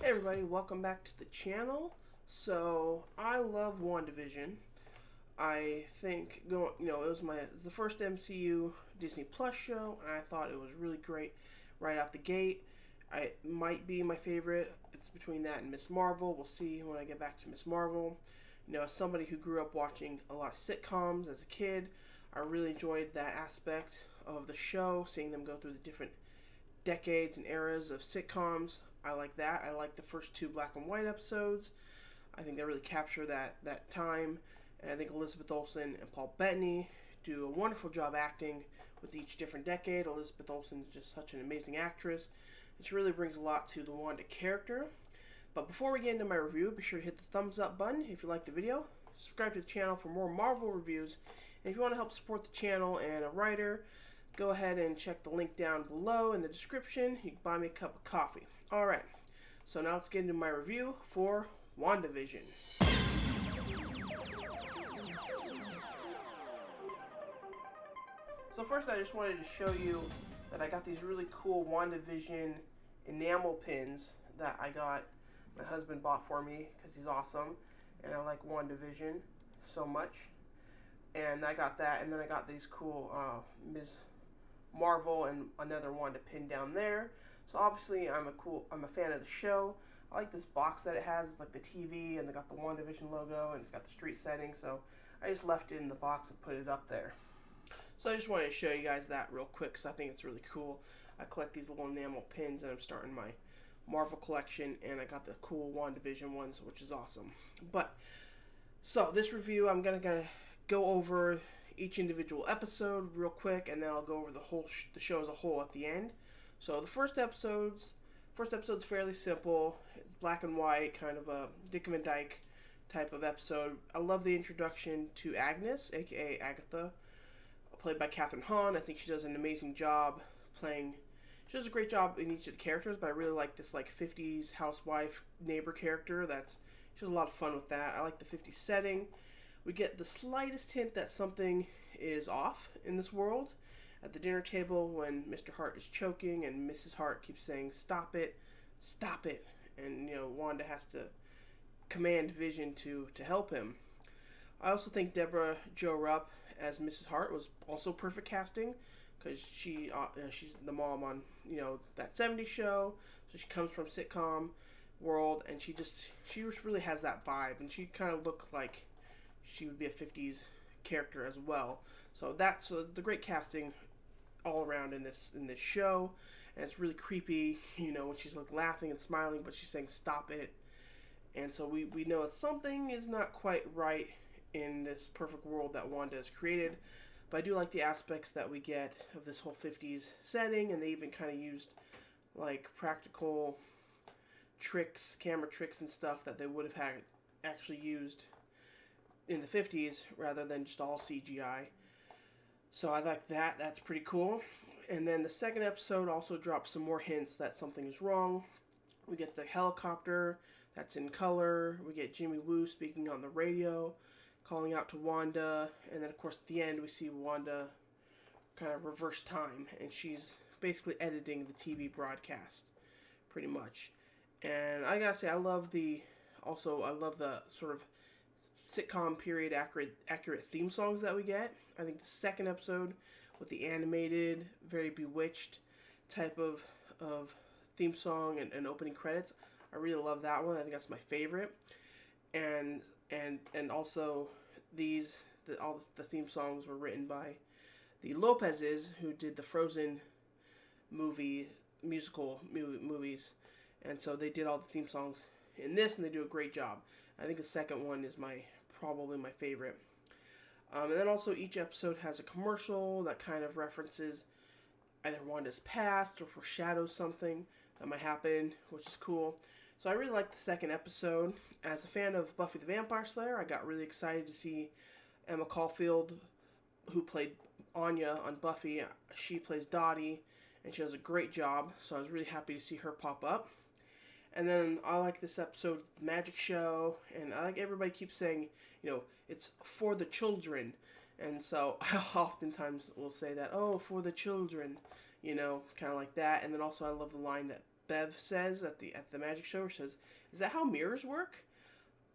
Hey everybody, welcome back to the channel. So I love WandaVision. I think it was the first MCU Disney Plus show, and I thought it was really great right out the gate. It might be my favorite. It's between that and Miss Marvel. We'll see when I get back to Miss Marvel. As somebody who grew up watching a lot of sitcoms as a kid, I really enjoyed that aspect of the show, seeing them go through the different decades and eras of sitcoms. I like that. I like the first two black and white episodes. I think they really capture that time. And I think Elizabeth Olsen and Paul Bettany do a wonderful job acting with each different decade. Elizabeth Olsen is just such an amazing actress. And she really brings a lot to the Wanda character. But before we get into my review, be sure to hit the thumbs up button if you like the video. Subscribe to the channel for more Marvel reviews. And if you want to help support the channel and a writer, go ahead and check the link down below in the description. You can buy me a cup of coffee. Alright, so now let's get into my review for WandaVision. So first I just wanted to show you that I got these really cool WandaVision enamel pins that my husband bought for me because he's awesome and I like WandaVision so much. And I got that, and then I got these cool Ms. Marvel and another Wanda pin down there. So obviously I'm a fan of the show. I like this box that it has. It's like the TV, and they got the WandaVision logo, and it's got the street setting. So I just left it in the box and put it up there. So I just wanted to show you guys that real quick because I think it's really cool. I collect these little enamel pins, and I'm starting my Marvel collection, and I got the cool WandaVision ones, which is awesome. So this review, I'm gonna go over each individual episode real quick, and then I'll go over the show as a whole at the end. So the first episode's fairly simple. It's black and white, kind of a Dick Van Dyke type of episode. I love the introduction to Agnes, aka Agatha, played by Kathryn Hahn. I think she does an amazing job playing. She does a great job in each of the characters, but I really like this 50s housewife neighbor character. She has a lot of fun with that. I like the 50s setting. We get the slightest hint that something is off in this world at the dinner table when Mr. Hart is choking and Mrs. Hart keeps saying, "Stop it, stop it." And, Wanda has to command Vision to help him. I also think Deborah Jo Rupp as Mrs. Hart was also perfect casting because she's the mom on, that 70s show. So she comes from sitcom world, and she just really has that vibe, and she kind of looked like she would be a 50s character as well. So the great casting all around in this show, and it's really creepy, when she's laughing and smiling, but she's saying "stop it," and so we know that something is not quite right in this perfect world that Wanda has created. But I do like the aspects that we get of this whole 50s setting, and they even kind of used practical tricks, camera tricks and stuff that they would have had actually used in the 50s rather than just all CGI. So I like that. That's pretty cool. And then the second episode also drops some more hints that something is wrong. We get the helicopter that's in color. We get Jimmy Woo speaking on the radio, calling out to Wanda. And then, of course, at the end, we see Wanda kind of reverse time. And she's basically editing the TV broadcast, pretty much. And I gotta say, I love the sort of sitcom period accurate theme songs that we get. I think the second episode with the animated, very Bewitched type of theme song and opening credits, I really love that one. I think that's my favorite. And also all the theme songs were written by the Lopez's, who did the Frozen movies, and so they did all the theme songs in this, and they do a great job. I think the second one is probably my favorite. And then also each episode has a commercial that kind of references either Wanda's past or foreshadows something that might happen, which is cool. So I really like the second episode. As a fan of Buffy the Vampire Slayer, I got really excited to see Emma Caulfield, who played Anya on Buffy. She plays Dottie, and she does a great job, so I was really happy to see her pop up. And then I like this episode, The Magic Show, and I like everybody keeps saying, it's for the children. And so I oftentimes will say that, "Oh, for the children," kind of like that. And then also I love the line that Bev says at the magic show. She says, "Is that how mirrors work?"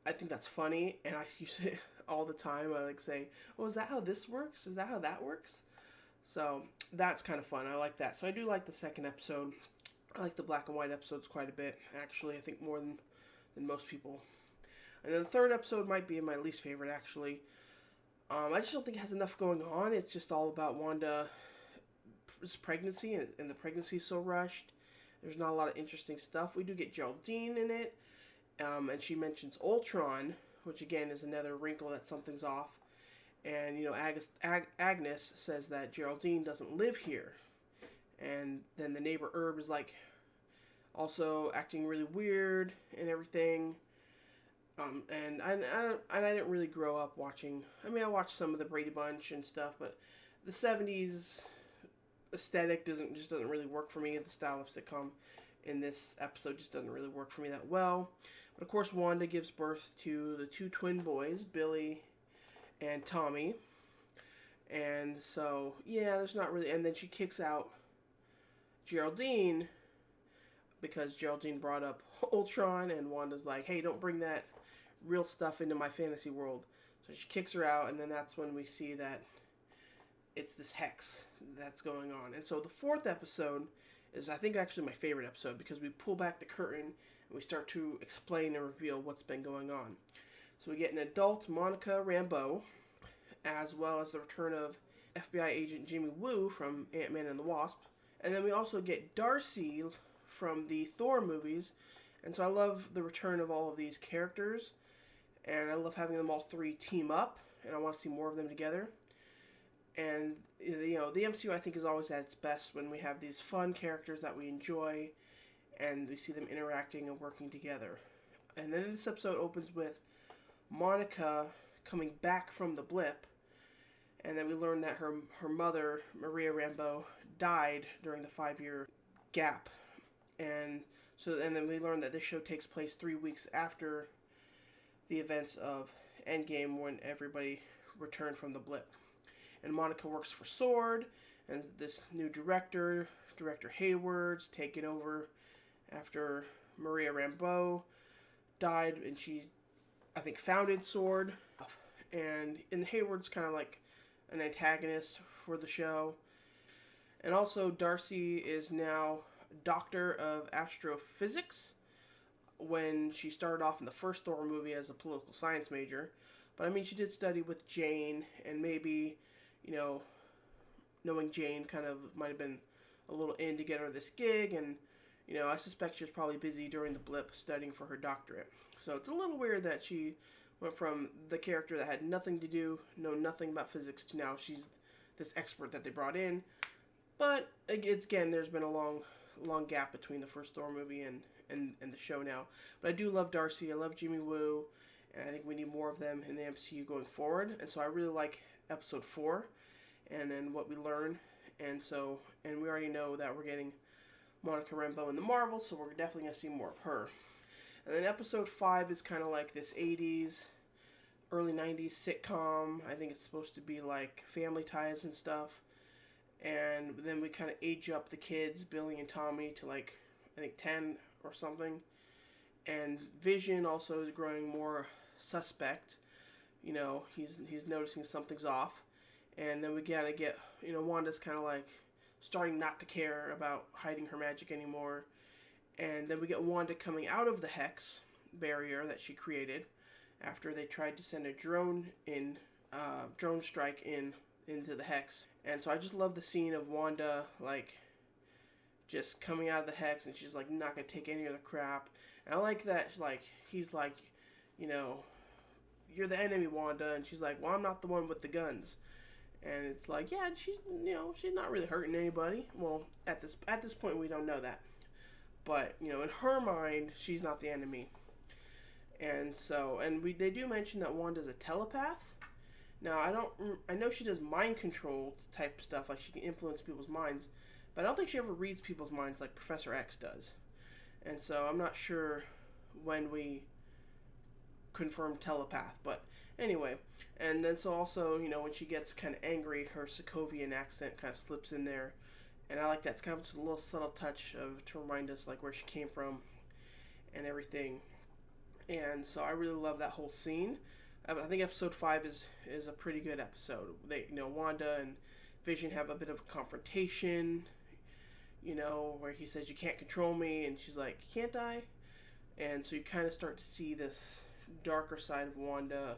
I think that's funny, and I use it all the time. I like say, "Oh, is that how this works? Is that how that works?" So that's kind of fun. I like that. So I do like the second episode. I like the black and white episodes quite a bit. Actually, I think more than most people. And then the third episode might be my least favorite. Actually, I just don't think it has enough going on. It's just all about Wanda's pregnancy, and the pregnancy is so rushed. There's not a lot of interesting stuff. We do get Geraldine in it, and she mentions Ultron, which again is another wrinkle that something's off. And Agnes says that Geraldine doesn't live here, and then the neighbor Herb is like also acting really weird and everything. And I didn't really grow up watching. I mean, I watched some of the Brady Bunch and stuff, but the '70s aesthetic doesn't really work for me. The style of sitcom in this episode just doesn't really work for me that well. But of course, Wanda gives birth to the two twin boys, Billy and Tommy. And so, yeah, there's not really... And then she kicks out Geraldine because Geraldine brought up Ultron, and Wanda's like, "Hey, don't bring that real stuff into my fantasy world." So she kicks her out, and then that's when we see that it's this hex that's going on. And so the fourth episode is, I think, actually my favorite episode, because we pull back the curtain and we start to explain and reveal what's been going on. So we get an adult Monica Rambeau, as well as the return of FBI agent Jimmy Woo from Ant-Man and the Wasp. And then we also get Darcy from the Thor movies. And so I love the return of all of these characters, and I love having them all three team up, and I want to see more of them together. And, the MCU, I think, is always at its best when we have these fun characters that we enjoy, and we see them interacting and working together. And then this episode opens with Monica coming back from the blip, and then we learn that her mother, Maria Rambeau, died during the 5-year gap. And then we learn that this show takes place 3 weeks after the events of Endgame, when everybody returned from the blip. And Monica works for SWORD, and this new Director Hayward's taken over after Maria Rambeau died, and she, I think, founded SWORD. And Hayward's kind of like an antagonist for the show. And also, Darcy is now Doctor of Astrophysics, when she started off in the first Thor movie as a political science major. But I mean, she did study with Jane, and maybe, knowing Jane kind of might have been a little in to get her this gig, and, I suspect she was probably busy during the blip studying for her doctorate. So it's a little weird that she went from the character that had nothing to do, know nothing about physics, to now she's this expert that they brought in. But it's, again, there's been a long gap between the first Thor movie and the show now. But I do love Darcy. I love Jimmy Woo, and I think we need more of them in the MCU going forward. And so I really like episode 4 and then what we learn. And we already know that we're getting Monica Rambeau in the Marvel, so we're definitely going to see more of her. And then episode 5 is kind of like this 80s, early 90s sitcom. I think it's supposed to be like Family Ties and stuff. And then we kind of age up the kids, Billy and Tommy, to like, I think 10 or something. And Vision also is growing more suspect. He's noticing something's off. And then we gotta get, Wanda's kind of like starting not to care about hiding her magic anymore. And then we get Wanda coming out of the hex barrier that she created after they tried to send a drone strike into the hex. And so I just love the scene of Wanda, like, just coming out of the hex, and she's like not gonna take any of the crap. And I like that, like, he's like, "You're the enemy, Wanda," and she's like, "Well, I'm not the one with the guns." And it's like, yeah, she's not really hurting anybody. Well, at this point we don't know that, but in her mind, she's not the enemy. And so, they do mention that Wanda's a telepath. Now, I know she does mind control type stuff, like she can influence people's minds, but I don't think she ever reads people's minds like Professor X does. And so I'm not sure when we confirm telepath, but anyway. And then so also, when she gets kind of angry, her Sokovian accent kind of slips in there, And I like that. It's kind of just a little subtle touch of to remind us like where she came from and everything. And so I really love that whole scene. I think episode 5 is a pretty good episode. Wanda and Vision have a bit of a confrontation, where he says, "You can't control me," and she's like, "Can't I?" And so you kind of start to see this darker side of Wanda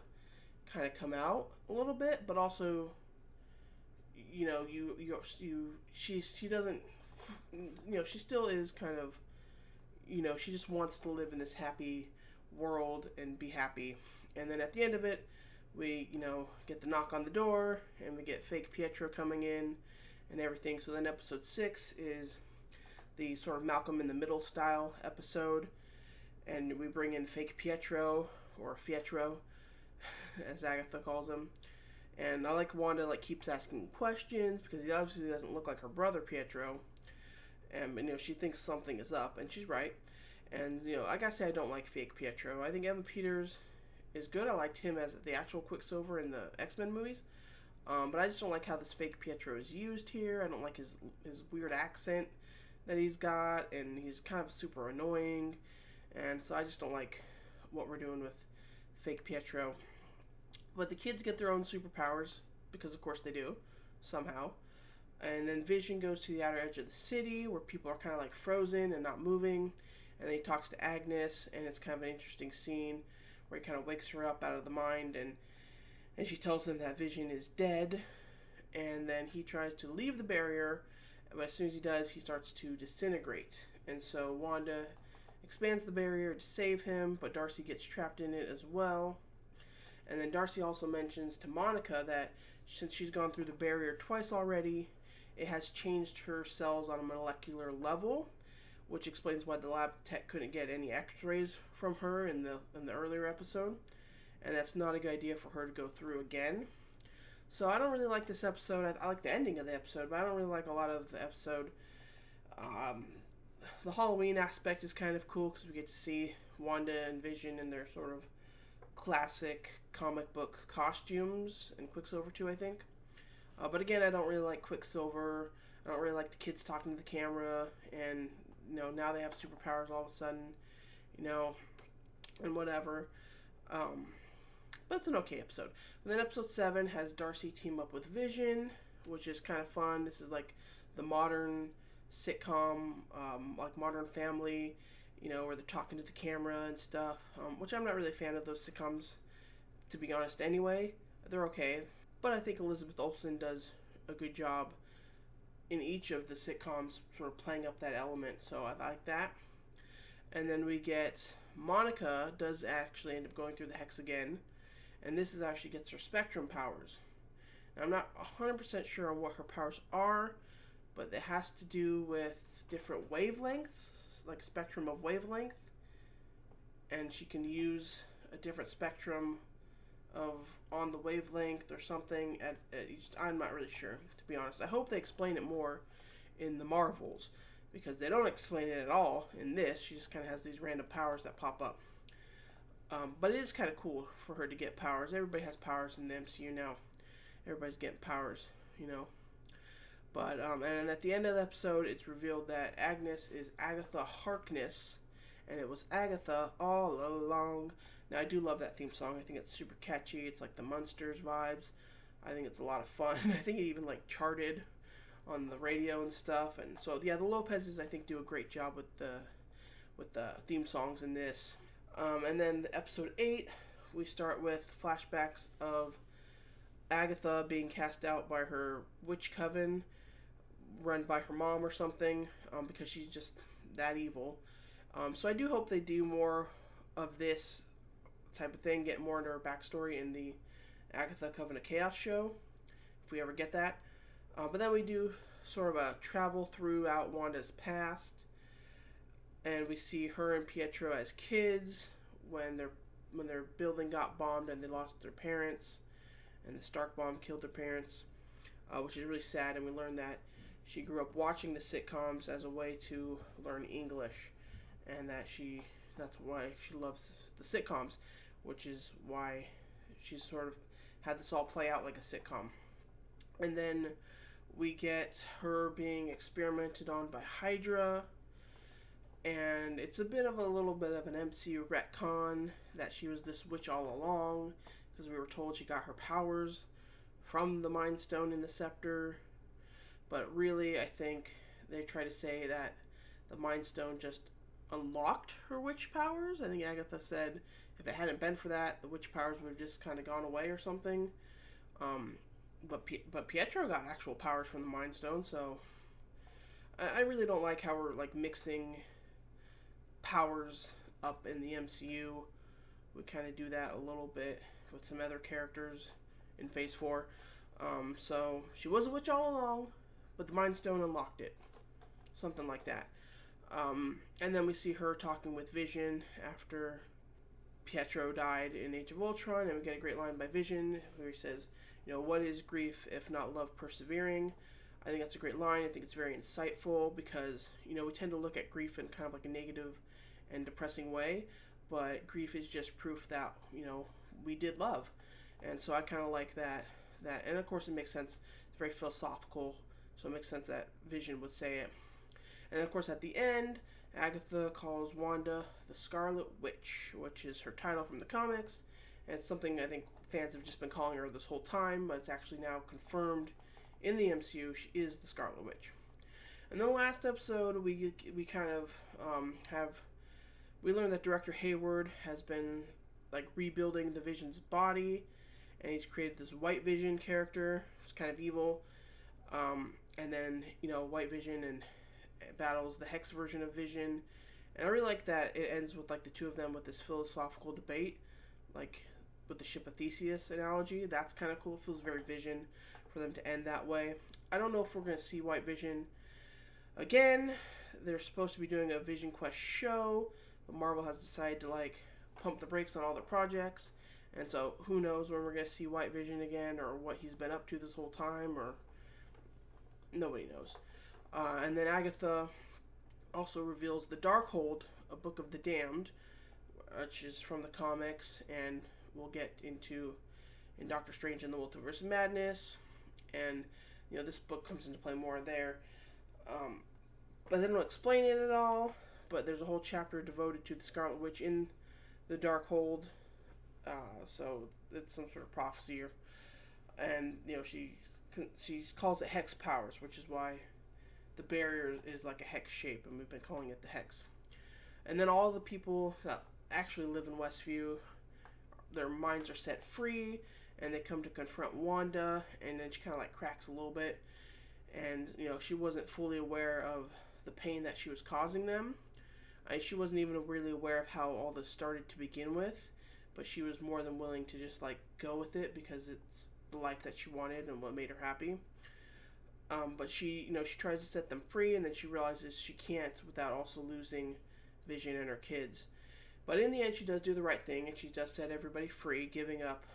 kind of come out a little bit, but also, she doesn't, she still is kind of, she just wants to live in this happy world and be happy. And then at the end of it, we, get the knock on the door, and we get fake Pietro coming in and everything. So then episode 6 is the sort of Malcolm in the Middle style episode, and we bring in fake Pietro, or Fietro, as Agatha calls him. And I like Wanda keeps asking questions, because he obviously doesn't look like her brother Pietro. And she thinks something is up, and she's right. And I gotta say, I don't like fake Pietro. I think Evan Peters is good. I liked him as the actual Quicksilver in the X-Men movies. But I just don't like how this fake Pietro is used here. I don't like his weird accent that he's got, and he's kind of super annoying. And so I just don't like what we're doing with fake Pietro. But the kids get their own superpowers, because of course they do, somehow. And then Vision goes to the outer edge of the city, where people are kind of frozen and not moving. And then he talks to Agnes, and it's kind of an interesting scene where he kind of wakes her up out of the mind, and she tells him that Vision is dead. And then he tries to leave the barrier, but as soon as he does, he starts to disintegrate. And so Wanda expands the barrier to save him, but Darcy gets trapped in it as well. And then Darcy also mentions to Monica that since she's gone through the barrier twice already, it has changed her cells on a molecular level, which explains why the lab tech couldn't get any x-rays from her in the earlier episode. And that's not a good idea for her to go through again. So I don't really like this episode. I like the ending of the episode, but I don't really like a lot of the episode. The Halloween aspect is kind of cool, because we get to see Wanda and Vision in their sort of classic comic book costumes, and Quicksilver too, I think. But again, I don't really like Quicksilver. I don't really like the kids talking to the camera, and now they have superpowers all of a sudden, and whatever. But it's an okay episode. And then episode 7 has Darcy team up with Vision, which is kind of fun. This is the modern sitcom, Modern Family, where they're talking to the camera and stuff, which I'm not really a fan of those sitcoms, to be honest, anyway. They're okay, but I think Elizabeth Olsen does a good job in each of the sitcoms, sort of playing up that element, so I like that. And then we get Monica does actually end up going through the hex again, and this is actually gets her spectrum powers. Now, I'm not 100% sure on what her powers are, but it has to do with different wavelengths, like spectrum of wavelength, and she can use a different spectrum of on the wavelength or something at each. I'm not really sure, to be honest. I hope they explain it more in the Marvels, because they don't explain it at all in this. She just kind of has these random powers that pop up. But it is kind of cool for her to get powers. Everybody has powers in the MCU now. Everybody's getting powers, But, and at the end of the episode, it's revealed that Agnes is Agatha Harkness, and it was Agatha all along. Now, I do love that theme song. I think it's super catchy. It's like the Munsters vibes. I think it's a lot of fun. I think it even, charted on the radio and stuff. And so, yeah, the Lopez's, I think, do a great job with the theme songs in this. And then episode 8, we start with flashbacks of Agatha being cast out by her witch coven, run by her mom or something, because she's just that evil. So I do hope they do more of this type of thing, get more into her backstory in the Agatha Coven of Chaos show, if we ever get that. But then we do sort of a travel throughout Wanda's past, and we see her and Pietro as kids when their building got bombed and they lost their parents, and the Stark bomb killed their parents, which is really sad. And we learned that she grew up watching the sitcoms as a way to learn English, and that's why she loves the sitcoms, which is why she's sort of had this all play out like a sitcom. And then We get her being experimented on by Hydra, and it's a little bit of an MCU retcon that she was this witch all along, because we were told she got her powers from the Mind Stone and the Scepter. But really, I think they try to say that the Mind Stone just unlocked her witch powers. I think Agatha said if it hadn't been for that, the witch powers would have just kind of gone away or something. But Pietro got actual powers from the Mind Stone, so I really don't like how we're like mixing powers up in the MCU. We kind of do that a little bit with some other characters in Phase 4. So she was a witch all along, but the Mind Stone unlocked it. Something like that. And then we see her talking with Vision after Pietro died in Age of Ultron, and we get a great line by Vision where he says, what is grief if not love persevering? I think that's a great line. I think it's very insightful because, we tend to look at grief in kind of like a negative and depressing way, but grief is just proof that, we did love. And so I kind of like that. And of course it makes sense. It's very philosophical, so it makes sense that Vision would say it. And of course at the end, Agatha calls Wanda the Scarlet Witch, which is her title from the comics. And it's something I think fans have just been calling her this whole time, but it's actually now confirmed in the MCU. She is the Scarlet Witch. And then the last episode, we kind of we learned that director Hayward has been like rebuilding the Vision's body, and he's created this White Vision character. It's kind of evil. And then White Vision and battles the Hex version of Vision, and I really like that it ends with like the two of them with this philosophical debate, like with the ship of Theseus analogy. That's kind of cool. It feels very Vision for them to end that way. I don't know if we're going to see White Vision again. They're supposed to be doing a Vision Quest show, but Marvel has decided to like pump the brakes on all their projects, and so who knows when we're going to see White Vision again, or what he's been up to this whole time, or nobody knows. And then Agatha also reveals the Darkhold, a book of the damned, which is from the comics, and we'll get into in Doctor Strange and the Multiverse of Madness, and this book comes into play more there. But they don't explain it at all. But there's a whole chapter devoted to the Scarlet Witch in the Darkhold, so it's some sort of prophecy, and she calls it Hex powers, which is why the barrier is like a hex shape, and we've been calling it the Hex. And then all the people that actually live in Westview, their minds are set free, and they come to confront Wanda, and then she kind of like cracks a little bit, and she wasn't fully aware of the pain that she was causing them. She wasn't even really aware of how all this started to begin with, but she was more than willing to just like go with it because it's the life that she wanted and what made her happy. But she tries to set them free, and then she realizes she can't without also losing Vision and her kids. But in the end, she does do the right thing, and she does set everybody free, giving up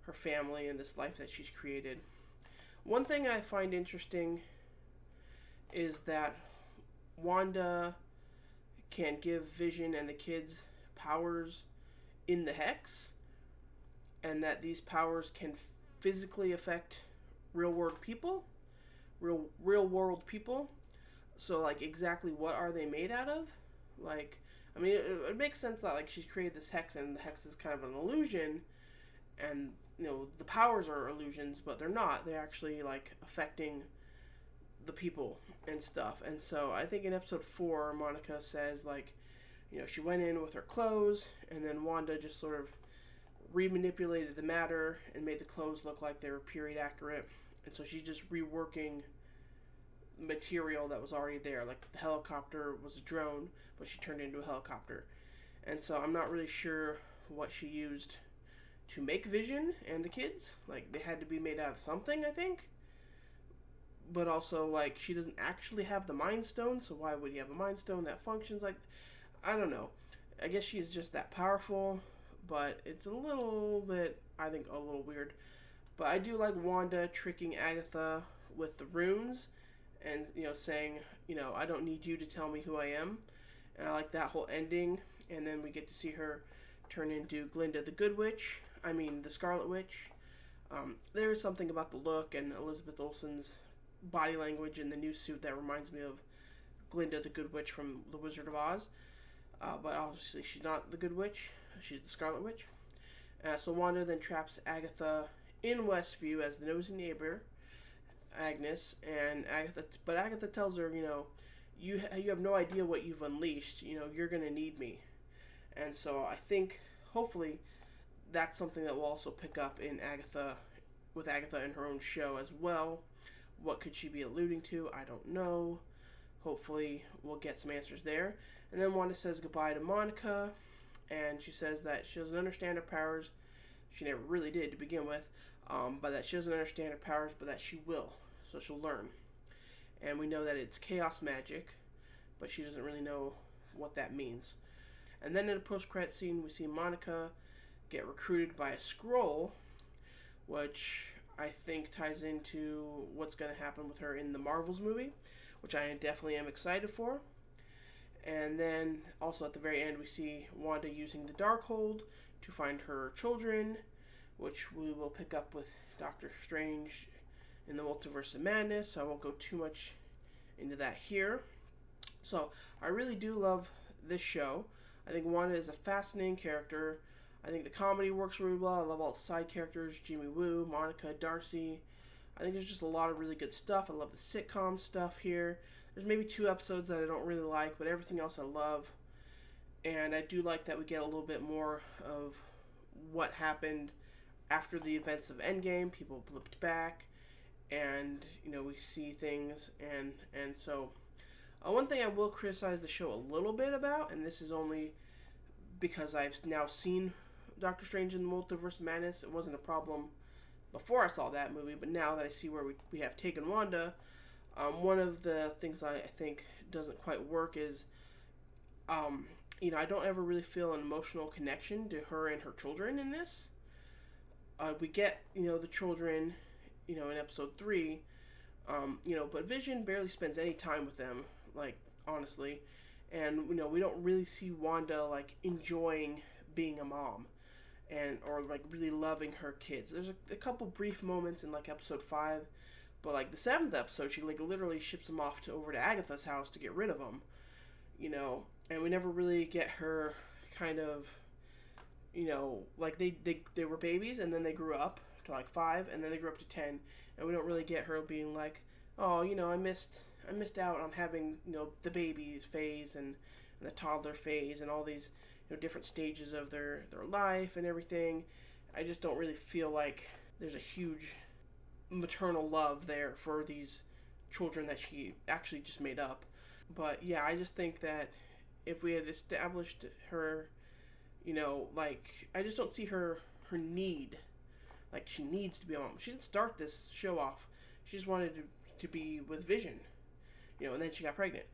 her family and this life that she's created. One thing I find interesting is that Wanda can give Vision and the kids powers in the Hex, and that these powers can physically affect real world people. So like exactly what are they made out of? Like, I mean, it makes sense that like she's created this Hex, and the Hex is kind of an illusion, and the powers are illusions, but they're not. They're actually like affecting the people and stuff. And so I think in episode 4, Monica says like, she went in with her clothes, and then Wanda just sort of remanipulated the matter and made the clothes look like they were period accurate. And so she's just reworking material that was already there. Like the helicopter was a drone, but she turned it into a helicopter. And so I'm not really sure what she used to make Vision and the kids. Like they had to be made out of something, I think. But also like she doesn't actually have the Mind Stone, so why would he have a Mind Stone that functions? Like, I don't know. I guess she's just that powerful, but it's a little bit, I think, a little weird. But I do like Wanda tricking Agatha with the runes and, saying, I don't need you to tell me who I am. And I like that whole ending. And then we get to see her turn into Glinda the Scarlet Witch. There is something about the look and Elizabeth Olsen's body language in the new suit that reminds me of Glinda the Good Witch from The Wizard of Oz. But obviously she's not the Good Witch. She's the Scarlet Witch. So Wanda then traps Agatha in Westview as the nosy neighbor, Agnes, and Agatha tells her, you have no idea what you've unleashed. You're gonna need me. And so I think hopefully that's something that we'll also pick up in with Agatha in her own show as well. What could she be alluding to? I don't know. Hopefully we'll get some answers there. And then Wanda says goodbye to Monica, and she says that she doesn't understand her powers. She never really did to begin with, but that she doesn't understand her powers, but that she will. So she'll learn. And we know that it's chaos magic, but she doesn't really know what that means. And then in a post-credit scene, we see Monica get recruited by a Skrull, which I think ties into what's going to happen with her in the Marvels movie, which I definitely am excited for. And then also at the very end, we see Wanda using the Darkhold to find her children, which we will pick up with Doctor Strange in the Multiverse of Madness, so I won't go too much into that here. So I really do love this show. I think Wanda is a fascinating character. I think the comedy works really well. I love all the side characters, Jimmy Woo, Monica, Darcy. I think there's just a lot of really good stuff. I love the sitcom stuff here. There's maybe 2 episodes that I don't really like, but everything else I love. And I do like that we get a little bit more of what happened after the events of Endgame. People blipped back, and we see things, and so one thing I will criticize the show a little bit about, and this is only because I've now seen Doctor Strange in the Multiverse of Madness. It wasn't a problem before I saw that movie, but now that I see where we have taken Wanda, one of the things I think doesn't quite work is, I don't ever really feel an emotional connection to her and her children in this. We get, the children, in episode 3, but Vision barely spends any time with them, honestly. And, we don't really see Wanda, enjoying being a mom or, really loving her kids. There's a couple brief moments in, episode 5, but, the 7th episode, she, literally ships them off over to Agatha's house to get rid of them, and we never really get her kind of, they were babies, and then they grew up to, 5, and then they grew up to 10, and we don't really get her being like, oh, I missed out on having, the baby phase and the toddler phase and all these, different stages of their life and everything. I just don't really feel like there's a huge maternal love there for these children that she actually just made up. But yeah, I just think that if we had established her, I just don't see her need. She needs to be a mom. She didn't start this show off. She just wanted to be with Vision, and then she got pregnant.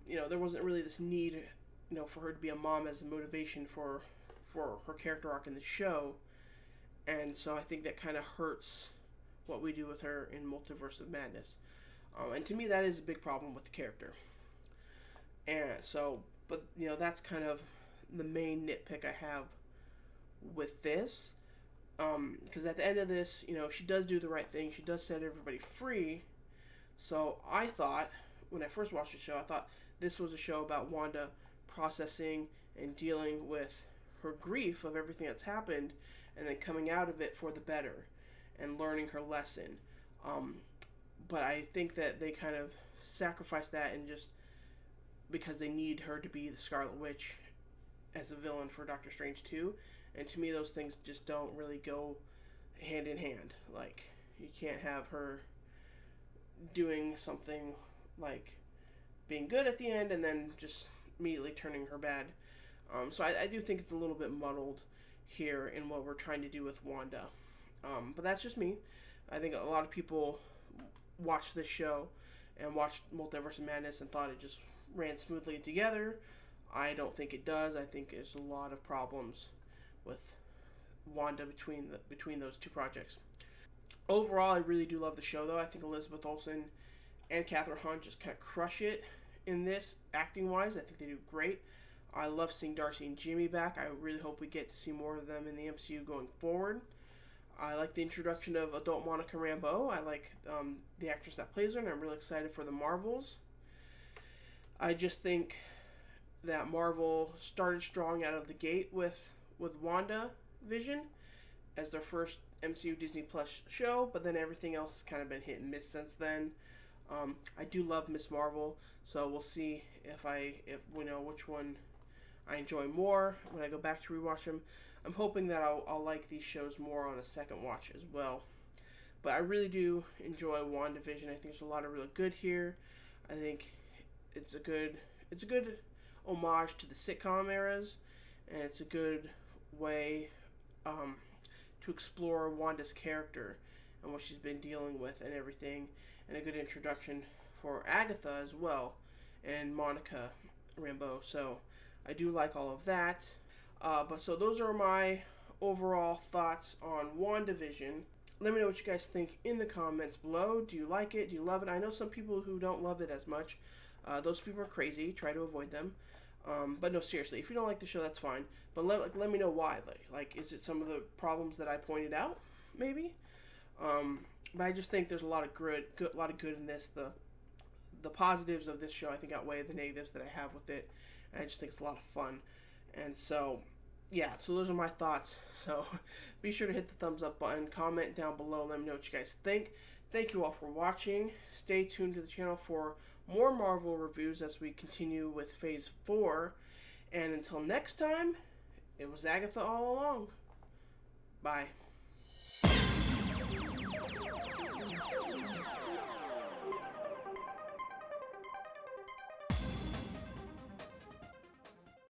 There wasn't really this need, for her to be a mom as a motivation for her character arc in the show. And so I think that kind of hurts what we do with her in Multiverse of Madness. And to me, that is a big problem with the character. And so, but, that's kind of the main nitpick I have with this. Because at the end of this, she does do the right thing. She does set everybody free. So I thought, when I first watched the show, I thought this was a show about Wanda processing and dealing with her grief of everything that's happened, and then coming out of it for the better and learning her lesson. But I think that they kind of sacrifice that, and just because they need her to be the Scarlet Witch as a villain for Doctor Strange 2. And to me, those things just don't really go hand in hand. You can't have her doing something being good at the end and then just immediately turning her bad. So I do think it's a little bit muddled here in what we're trying to do with Wanda. But that's just me. I think a lot of people watched this show and watched Multiverse of Madness and thought it just ran smoothly together. I don't think it does. I think there's a lot of problems with Wanda between those 2 projects. Overall, I really do love the show, though. I think Elizabeth Olsen and Catherine Hahn just kind of crush it in this, acting-wise. I think they do great. I love seeing Darcy and Jimmy back. I really hope we get to see more of them in the MCU going forward. I like the introduction of adult Monica Rambeau. I like the actress that plays her, and I'm really excited for the Marvels. I just think that Marvel started strong out of the gate with WandaVision as their first MCU Disney Plus show, but then everything else has kind of been hit and miss since then. I do love Miss Marvel, so we'll see if we know which one I enjoy more when I go back to rewatch them. I'm hoping that I'll like these shows more on a second watch as well. But I really do enjoy WandaVision. I think there's a lot of really good here. I think it's a good homage to the sitcom eras, and it's a good way to explore Wanda's character and what she's been dealing with and everything, and a good introduction for Agatha as well and Monica Rambeau. So I do like all of that. But so those are my overall thoughts on WandaVision. Let me know what you guys think in the comments below. Do you like it? Do you love it? I know some people who don't love it as much. Those people are crazy. Try to avoid them. But no, seriously, if you don't like the show, that's fine. But let me know why. Like, is it some of the problems that I pointed out? Maybe. But I just think there's a lot of good in this. The positives of this show, I think, outweigh the negatives that I have with it. And I just think it's a lot of fun. And so, yeah, so those are my thoughts. So be sure to hit the thumbs up button, comment down below, let me know what you guys think. Thank you all for watching. Stay tuned to the channel for more Marvel reviews as we continue with Phase 4. And until next time, it was Agatha all along. Bye.